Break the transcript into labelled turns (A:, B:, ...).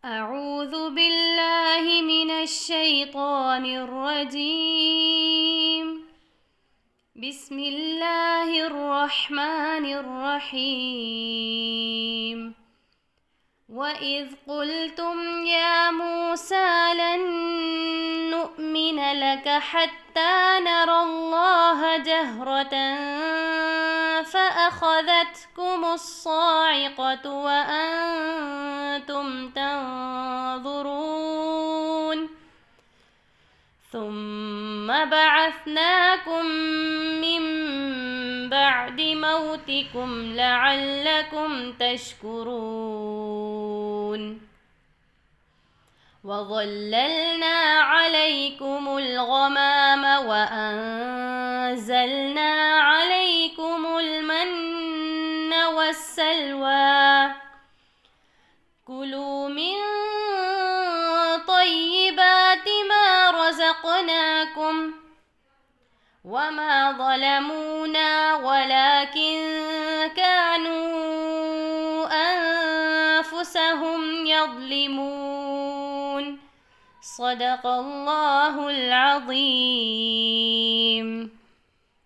A: أعوذ بالله من الشيطان الرجيم. بسم الله الرحمن الرحيم. وإذ قلتم يا موسى لن نؤمن لك حتى نرى الله جهرة فأخذتكم الصاعقة وأنتم تنظرون ثم بعثناكم من بعد موتكم لعلكم تشكرون وظللنا عليكم الغمام وأنزلنا عليكم المن والسلوى كلوا من طيبات ما رزقناكم وما ظلمونا ولكن كانوا أنفسهم يظلمون. صدق الله العظيم.